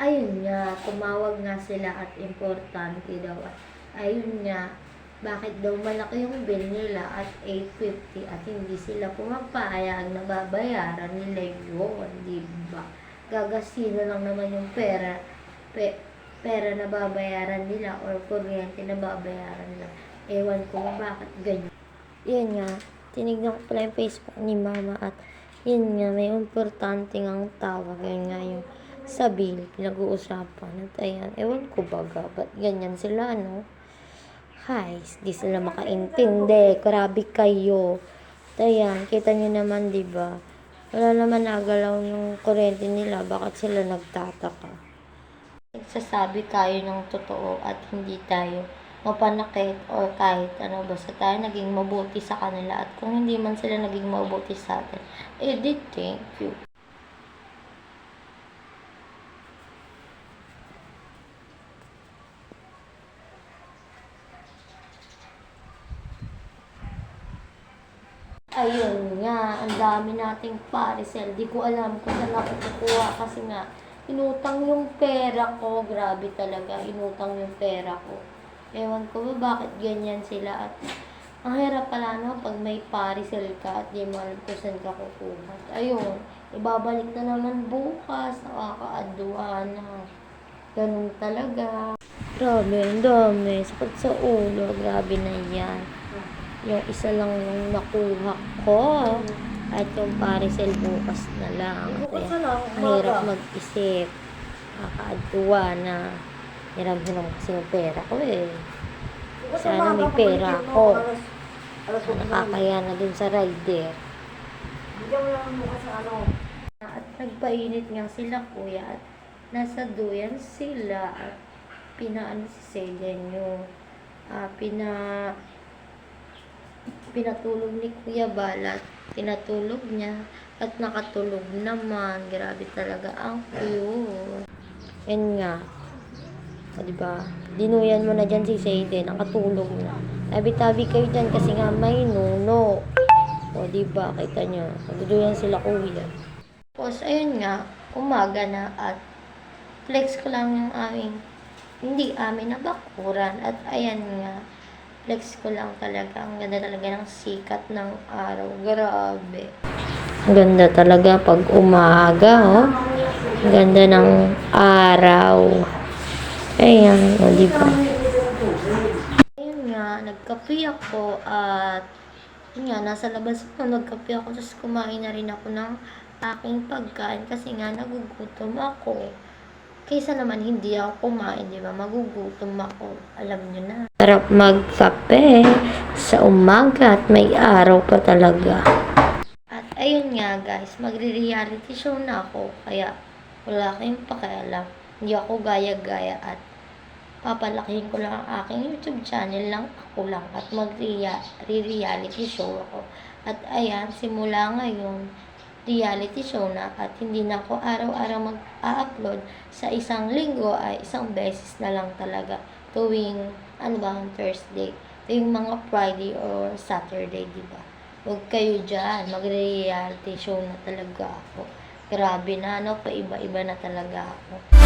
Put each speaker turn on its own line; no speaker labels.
Ayun nga, tumawag nga sila at importante daw. At ayun nga, bakit daw malaki yung bill nila at 850 at hindi sila pumapayag na babayaran nila yun, di ba? Gagasino lang naman yung pera na babayaran nila or kuryente na babayaran nila. Ewan ko bakit ganyan. Yun nga, tinignan ko pala yung Facebook ni Mama at yun nga, may importante ngang tawag. Yun nga yung sa bill, pinag-uusapan. At ayan, ewan ko baga, ba't ganyan sila, no? Guys, di sila makaintindi. Grabe kayo. At ayan, kita nyo naman, di ba? Wala naman nagalaw yung kuryente nila. Bakit sila nagtataka? Nagsasabi tayo ng totoo at hindi tayo mapanakit or kahit ano, basta tayo naging mabuti sa kanila. At kung hindi man sila naging mabuti sa atin, thank you. Ayun nga, ang dami nating parcel. Di ko alam kung saan ako kukuha kasi nga, inutang yung pera ko. Grabe talaga, inutang yung pera ko. Ewan ko ba bakit ganyan sila at ang hirap pala no, pag may parcel ka at di mo alam kung saan ka kukuha. Ayun, ibabalik na naman bukas, nakaka-aduana. Ganun talaga. Grabe, ang dami. Sakit sa ulo, grabe na yan. Yung isa lang yung nakuha ko. At yung parcel bukas na lang. Kaya, ang hirap mag-isip. Nakakaadwa na. Hiram-hiram kasi yung pera ko eh. Sana may pera ko. Nakakaya na dun sa rider. At nagpainit nga sila kuya. At nasa duyan sila. At pinaan si Selen yung pinatulog ni Kuya Balat, tinatulog niya at nakatulog naman. Grabe talaga ang cute. Yan nga. O, diba? Dinuyan mo na dyan si Seyde, nakatulog na. Tabi-tabi kayo dyan kasi nga may nuno. O, diba? Kita nyo. Nagduduyan sila kuya. Tapos, ayun nga, umaga na at flex ko lang yung hindi amin na bakuran. At ayan nga, flex ko lang talaga. Ang ganda talaga ng sikat ng araw. Grabe. Ang ganda talaga pag umaga, oh. Ang ganda ng araw. Ayan, o, diba? Ayun nga, nagkape ako at yun nga, nasa labas ako, nagkape ako. Tapos kumain na rin ako ng aking pagkain kasi nga nagugutom ako. Kaysa naman hindi ako kumain, di ba? Magugutom ako. Alam nyo na. Sarap magkape sa umaga at may araw pa talaga. At ayun nga guys, magre-reality show na ako. Kaya wala kayong pakialam. Hindi ako gaya-gaya at papalakihin ko lang ang aking YouTube channel lang. Ako lang at magre-reality show ako. At ayan, simula ngayon, reality show na at hindi na ako araw-araw mag-upload sa isang linggo ay isang beses na lang talaga tuwing Thursday, tuwing mga Friday or Saturday, diba? Huwag kayo dyan, magre-reality show na talaga ako. Grabe na, paiba-iba na talaga ako.